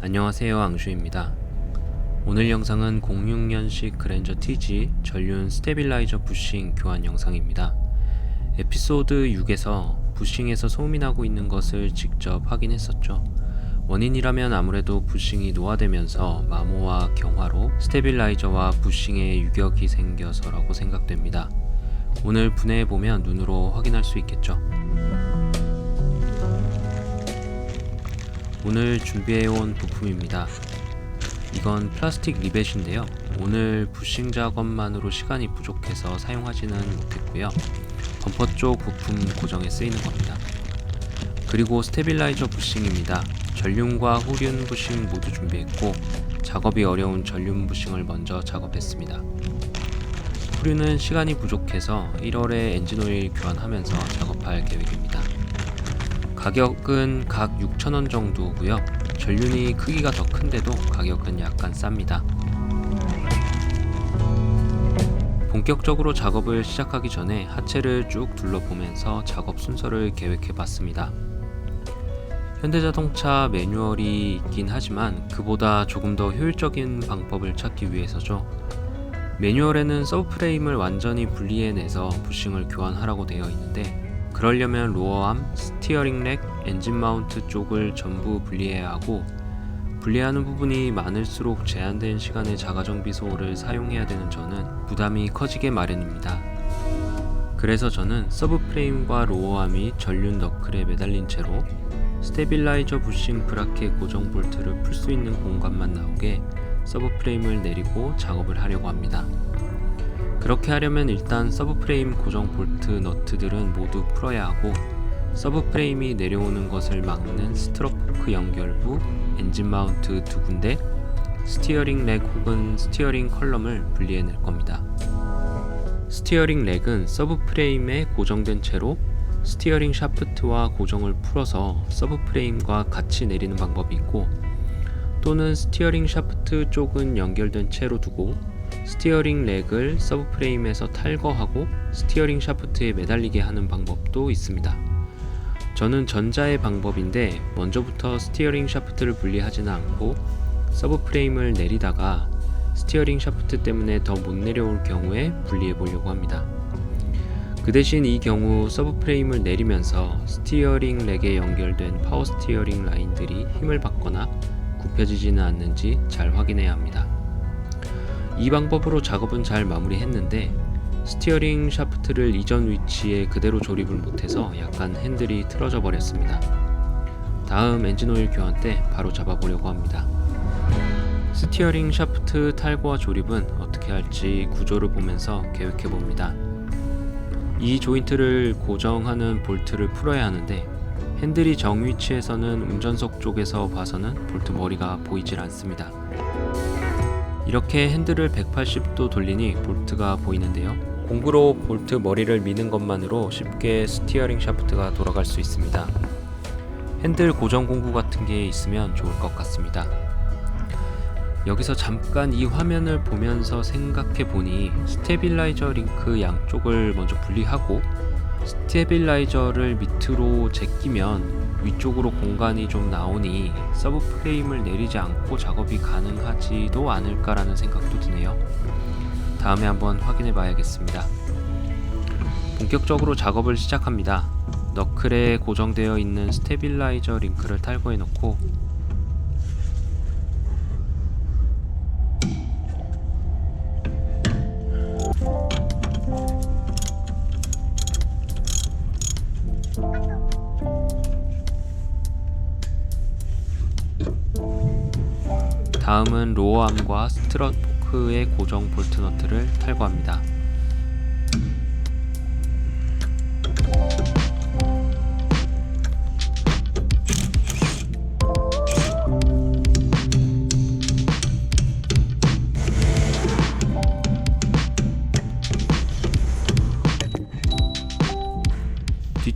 안녕하세요, 앙슈입니다. 오늘 영상은 06년식 그랜저 TG 전륜 스테빌라이저 부싱 교환 영상입니다. 에피소드 6에서 부싱에서 소음이 나고 있는 것을 직접 확인했었죠. 원인이라면 아무래도 부싱이 노화되면서 마모와 경화로 스테빌라이저와 부싱에 유격이 생겨서라고 생각됩니다. 오늘 분해해보면 눈으로 확인할 수 있겠죠. 오늘 준비해온 부품입니다. 이건 플라스틱 리벳인데요. 오늘 부싱 작업만으로 시간이 부족해서 사용하지는 못했고요. 범퍼 쪽 부품 고정에 쓰이는 겁니다. 그리고 스테빌라이저 부싱입니다. 전륜과 후륜 부싱 모두 준비했고 작업이 어려운 전륜 부싱을 먼저 작업했습니다. 후륜은 시간이 부족해서 1월에 엔진오일 교환하면서 작업할 계획입니다. 가격은 각 6,000원 정도고요. 전륜이 크기가 더 큰데도 가격은 약간 쌉니다. 본격적으로 작업을 시작하기 전에 하체를 쭉 둘러보면서 작업 순서를 계획해봤습니다. 현대자동차 매뉴얼이 있긴 하지만 그보다 조금 더 효율적인 방법을 찾기 위해서죠. 매뉴얼에는 서브프레임을 완전히 분리해내서 부싱을 교환하라고 되어 있는데 그러려면 로어암, 스티어링 렉, 엔진 마운트 쪽을 전부 분리해야 하고 분리하는 부분이 많을수록 제한된 시간의 자가정비 소홀을 사용해야 되는 저는 부담이 커지게 마련입니다. 그래서 저는 서브프레임과 로어암이 전륜 너클에 매달린 채로 스테빌라이저 부싱 브라켓 고정 볼트를 풀 수 있는 공간만 나오게 서브프레임을 내리고 작업을 하려고 합니다. 그렇게 하려면 일단 서브프레임 고정 볼트 너트들은 모두 풀어야 하고 서브프레임이 내려오는 것을 막는 스트럿 포크 연결부, 엔진 마운트 두 군데, 스티어링 렉 혹은 스티어링 컬럼을 분리해낼 겁니다. 스티어링 렉은 서브프레임에 고정된 채로 스티어링 샤프트와 고정을 풀어서 서브프레임과 같이 내리는 방법이 있고 또는 스티어링 샤프트 쪽은 연결된 채로 두고 스티어링 렉을 서브프레임에서 탈거하고 스티어링 샤프트에 매달리게 하는 방법도 있습니다. 저는 전자의 방법인데 먼저부터 스티어링 샤프트를 분리하지는 않고 서브프레임을 내리다가 스티어링 샤프트 때문에 더 못 내려올 경우에 분리해 보려고 합니다. 그 대신 이 경우 서브프레임을 내리면서 스티어링 렉에 연결된 파워 스티어링 라인들이 힘을 받거나 굽혀지지는 않는지 잘 확인해야 합니다. 이 방법으로 작업은 잘 마무리했는데 스티어링 샤프트를 이전 위치에 그대로 조립을 못해서 약간 핸들이 틀어져 버렸습니다. 다음 엔진오일 교환 때 바로 잡아보려고 합니다. 스티어링 샤프트 탈거와 조립은 어떻게 할지 구조를 보면서 계획해봅니다. 이 조인트를 고정하는 볼트를 풀어야 하는데 핸들이 정위치에서는 운전석 쪽에서 봐서는 볼트 머리가 보이질 않습니다. 이렇게 핸들을 180도 돌리니 볼트가 보이는데요. 공구로 볼트 머리를 미는 것만으로 쉽게 스티어링 샤프트가 돌아갈 수 있습니다. 핸들 고정 공구 같은 게 있으면 좋을 것 같습니다. 여기서 잠깐 이 화면을 보면서 생각해 보니 스테빌라이저 링크 양쪽을 먼저 분리하고 스테빌라이저를 밑으로 제끼면 위쪽으로 공간이 좀 나오니 서브프레임을 내리지 않고 작업이 가능하지도 않을까라는 생각도 드네요. 다음에 한번 확인해 봐야겠습니다. 본격적으로 작업을 시작합니다. 너클에 고정되어 있는 스테빌라이저 링크를 탈거해 놓고 다음은 로어암과 스트럿 포크의 고정 볼트 너트를 탈거합니다.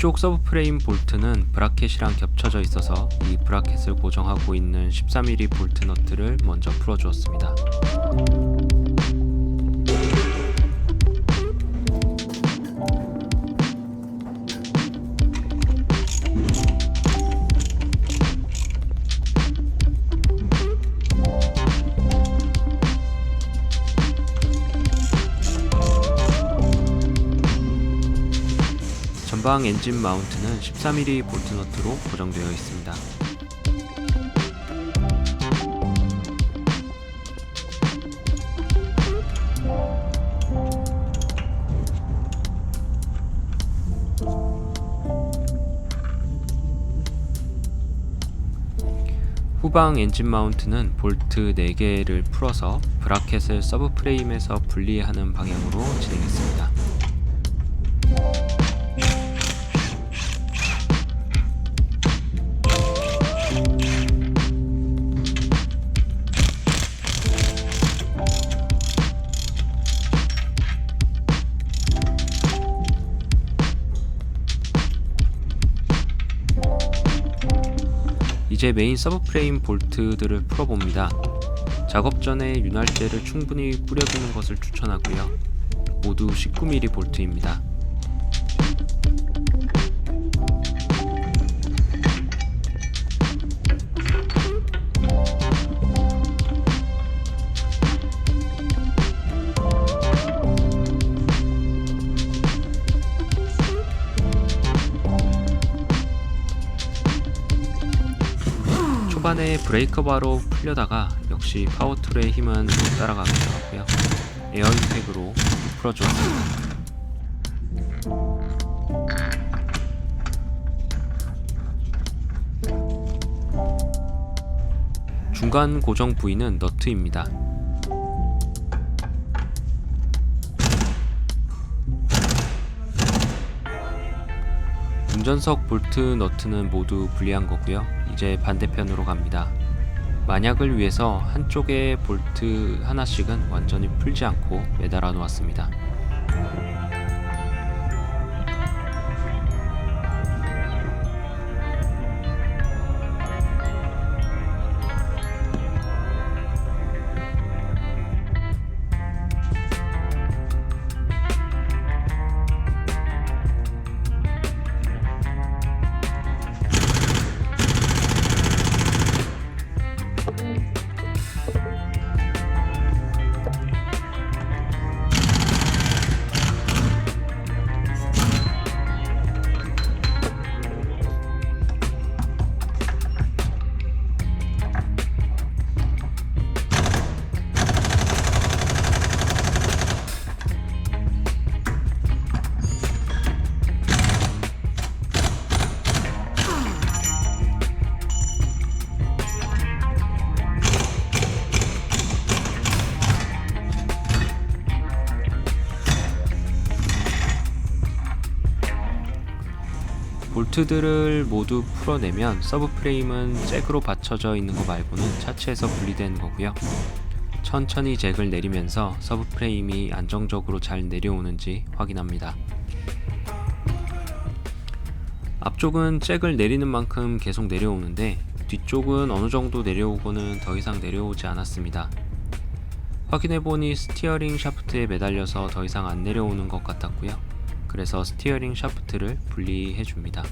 뒤쪽 서브프레임 볼트는 브라켓이랑 겹쳐져 있어서 이 브라켓을 고정하고 있는 13mm 볼트 너트를 먼저 풀어주었습니다. 전방 엔진 마운트는 14mm 볼트 너트로 고정되어 있습니다. 후방 엔진 마운트는 볼트 4개를 풀어서 브라켓을 서브 프레임에서 분리하는 방향으로 진행했습니다. 이제 메인 서브 프레임 볼트들을 풀어봅니다. 작업 전에 윤활제를 충분히 뿌려주는 것을 추천하고요. 모두 19mm 볼트입니다. 초반에 브레이커 바로 풀려다가 역시 파워툴의 힘은 못 따라가기도 하고요. 에어 임팩으로 풀어주었습니다. 중간 고정 부위는 너트입니다. 운전석 볼트 너트는 모두 분리한 거고요. 이제 반대편으로 갑니다. 만약을 위해서 한쪽에 볼트 하나씩은 완전히 풀지 않고 매달아 놓았습니다. 볼트들을 모두 풀어내면 서브 프레임은 잭으로 받쳐져 있는 거 말고는 차체에서 분리되는 거고요. 천천히 잭을 내리면서 서브 프레임이 안정적으로 잘 내려오는지 확인합니다. 앞쪽은 잭을 내리는 만큼 계속 내려오는데 뒤쪽은 어느 정도 내려오고는 더 이상 내려오지 않았습니다. 확인해보니 스티어링 샤프트에 매달려서 더 이상 안 내려오는 것 같았고요. 그래서 스티어링 샤프트를 분리해 줍니다.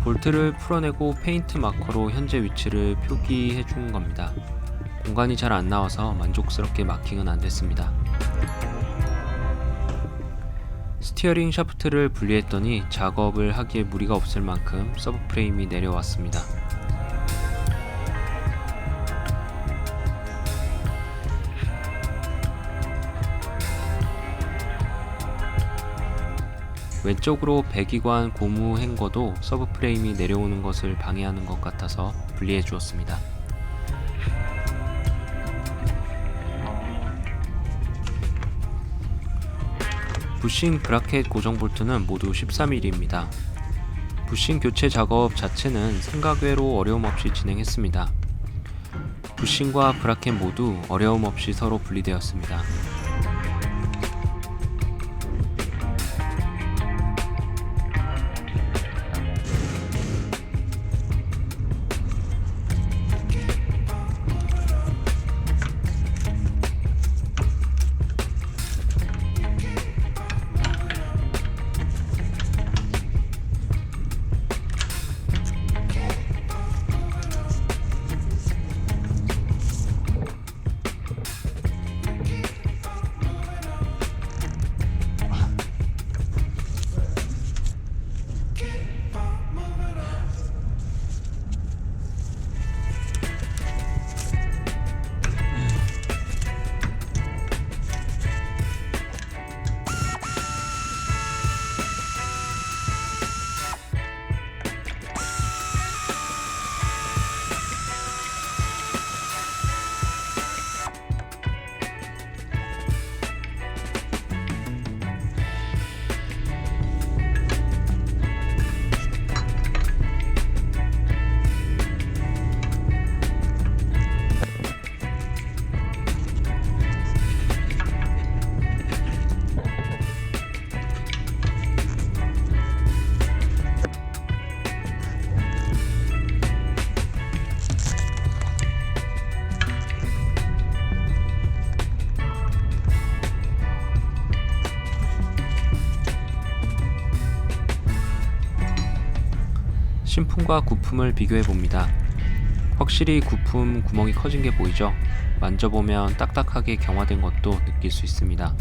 볼트를 풀어내고 페인트 마커로 현재 위치를 표기해 준 겁니다. 공간이 잘 안 나와서 만족스럽게 마킹은 안 됐습니다. 스티어링 샤프트를 분리했더니 작업을 하기에 무리가 없을 만큼 서브 프레임이 내려왔습니다. 왼쪽으로 배기관 고무 행거도 서브 프레임이 내려오는 것을 방해하는 것 같아서 분리해 주었습니다. 부싱 브라켓 고정 볼트는 모두 14mm입니다. 부싱 교체 작업 자체는 생각외로 어려움 없이 진행했습니다. 부싱과 브라켓 모두 어려움 없이 서로 분리되었습니다. 신품과 구품을 비교해 봅니다. 확실히 구품 구멍이 커진 게 보이죠? 만져보면 딱딱하게 경화된 것도 느낄 수 있습니다.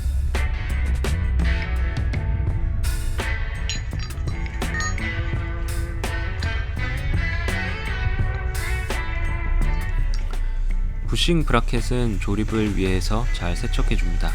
부싱 브라켓은 조립을 위해서 잘 세척해 줍니다.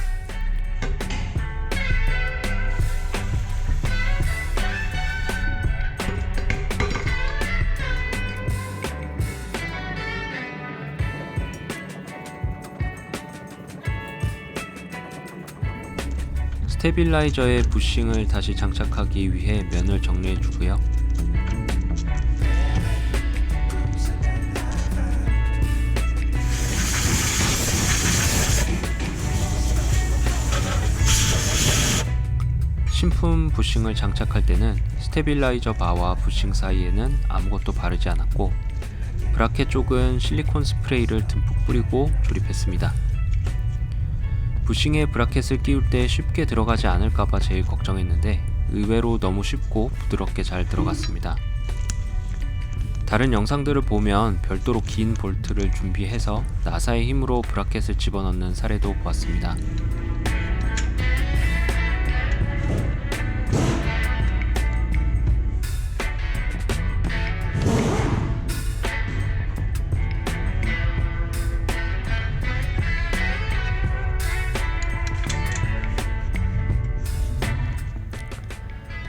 스테빌라이저에 부싱을 다시 장착하기 위해 면을 정리해 주고요. 신품 부싱을 장착할 때는 스테빌라이저 바와 부싱 사이에는 아무것도 바르지 않았고 브라켓 쪽은 실리콘 스프레이를 듬뿍 뿌리고 조립했습니다. 부싱에 브라켓을 끼울 때 쉽게 들어가지 않을까봐 제일 걱정했는데 의외로 너무 쉽고 부드럽게 잘 들어갔습니다. 다른 영상들을 보면 별도로 긴 볼트를 준비해서 나사의 힘으로 브라켓을 집어넣는 사례도 보았습니다.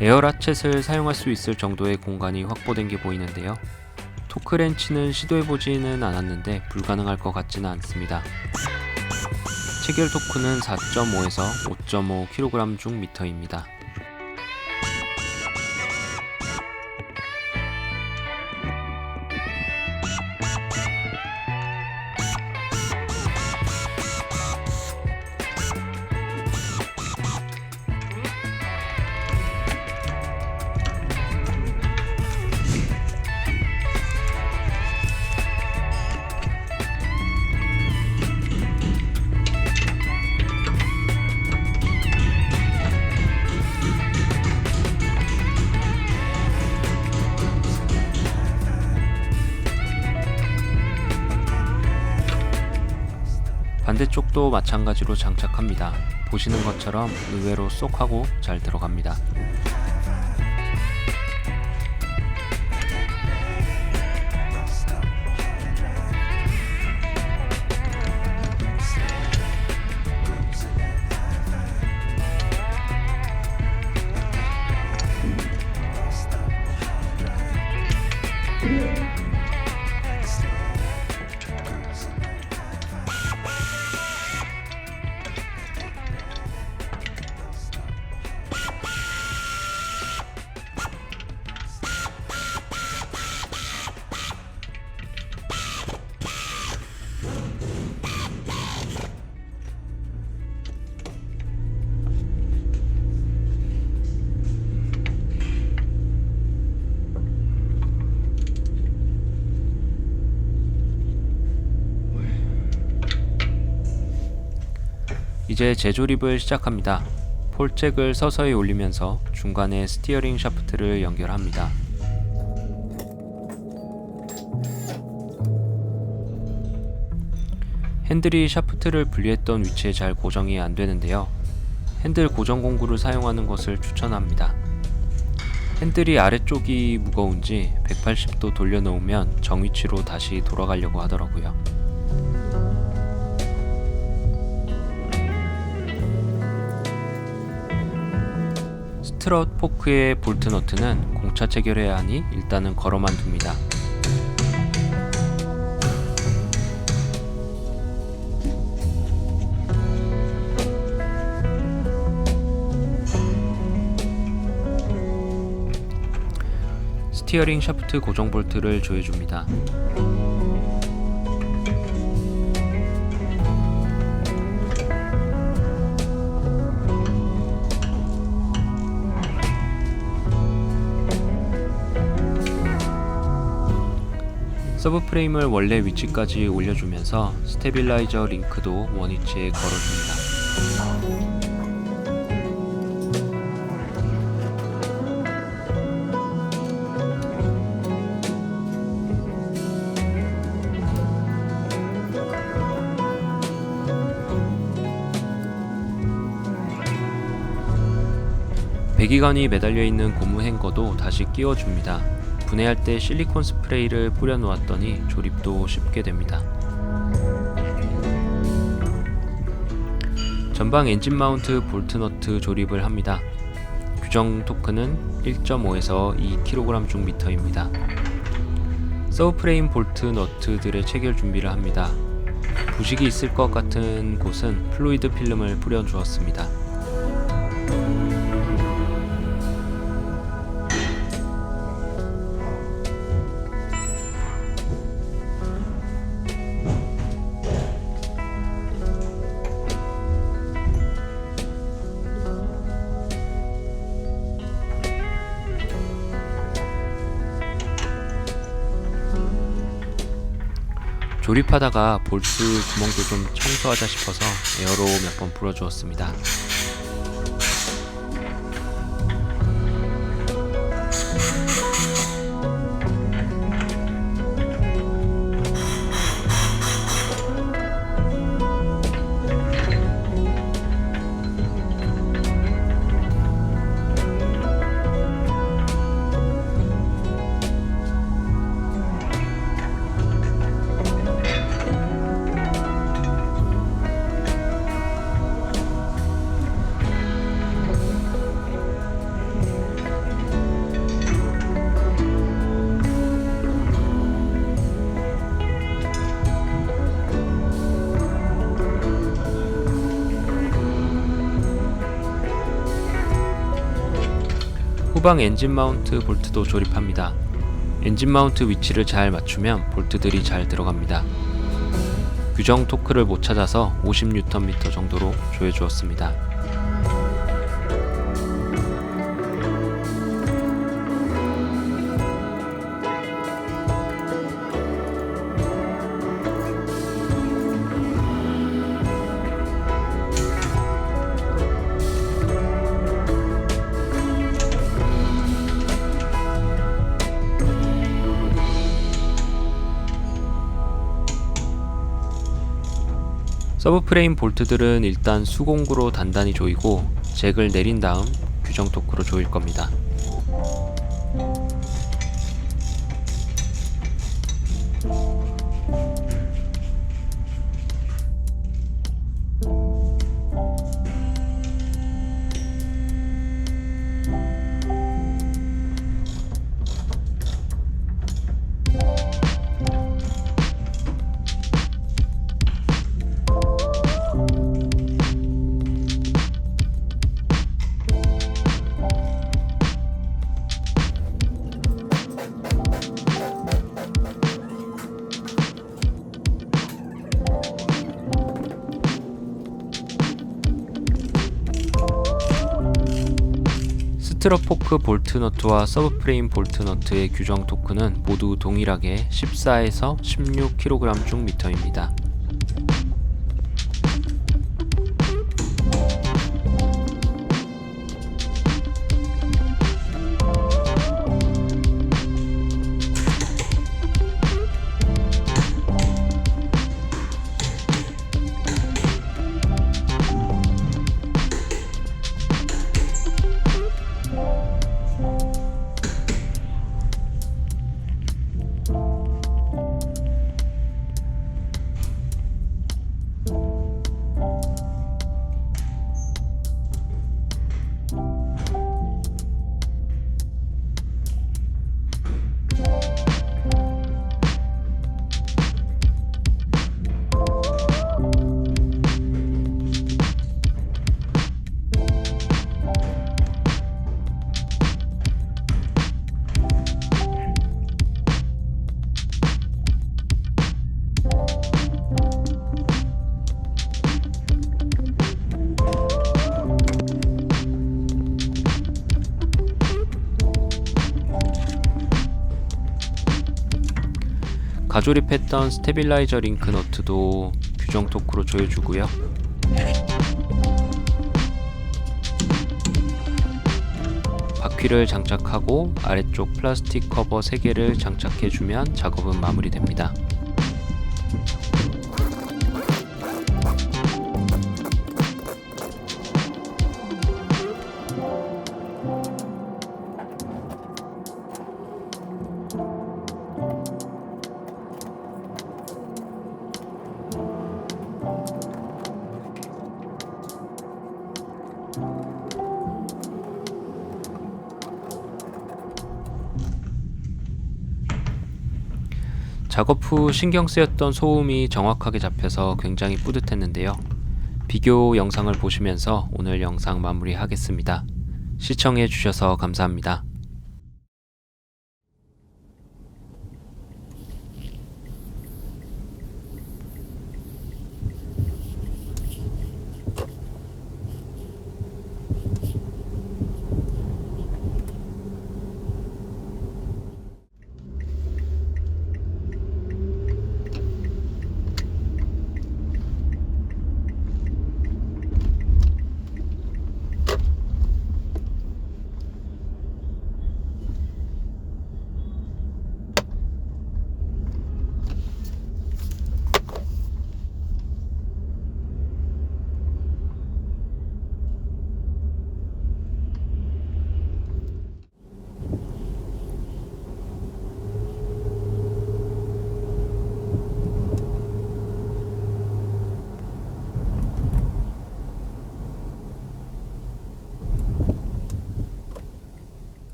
에어 라쳇을 사용할 수 있을 정도의 공간이 확보된 게 보이는데요. 토크렌치는 시도해보지는 않았는데 불가능할 것 같지는 않습니다. 체결 토크는 4.5에서 5.5kg 중 미터입니다. 반대쪽도 마찬가지로 장착합니다. 보시는 것처럼 의외로 쏙 하고 잘 들어갑니다. 이제 재조립을 시작합니다. 폴잭을 서서히 올리면서 중간에 스티어링 샤프트를 연결합니다. 핸들이 샤프트를 분리했던 위치에 잘 고정이 안되는데요. 핸들 고정 공구를 사용하는 것을 추천합니다. 핸들이 아래쪽이 무거운지 180도 돌려놓으면 정위치로 다시 돌아가려고 하더라고요. 스트럿 포크의 볼트 너트는 공차 체결해야 하니 일단은 걸어만 둡니다. 스티어링 샤프트 고정 볼트를 조여줍니다. 서브프레임을 원래 위치까지 올려주면서 스테빌라이저 링크도 원위치에 걸어줍니다. 배기관이 매달려 있는 고무 행거도 다시 끼워줍니다. 분해할 때 실리콘 스프레이를 뿌려 놓았더니 조립도 쉽게 됩니다. 전방 엔진 마운트 볼트 너트 조립을 합니다. 규정 토크는 1.5에서 2kg/m입니다. 서브프레임 볼트 너트들의 체결 준비를 합니다. 부식이 있을 것 같은 곳은 플루이드 필름을 뿌려 주었습니다. 조립하다가 볼트 구멍도 좀 청소하자 싶어서 에어로 몇 번 불어주었습니다. 후방 엔진 마운트 볼트도 조립합니다. 엔진 마운트 위치를 잘 맞추면 볼트들이 잘 들어갑니다. 규정 토크를 못 찾아서 50Nm 정도로 조여 주었습니다. 서브프레임 볼트들은 일단 수공구로 단단히 조이고 잭을 내린 다음 규정 토크로 조일 겁니다. 스트럿 포크 볼트 너트와 서브프레임 볼트 너트의 규정 토크는 모두 동일하게 14에서 16kg/m입니다. 가조립했던 스테빌라이저 링크 너트도 규정 토크로 조여주고요. 바퀴를 장착하고 아래쪽 플라스틱 커버 3개를 장착해주면 작업은 마무리됩니다. 작업 후 신경 쓰였던 소음이 정확하게 잡혀서 굉장히 뿌듯했는데요. 비교 영상을 보시면서 오늘 영상 마무리하겠습니다. 시청해 주셔서 감사합니다.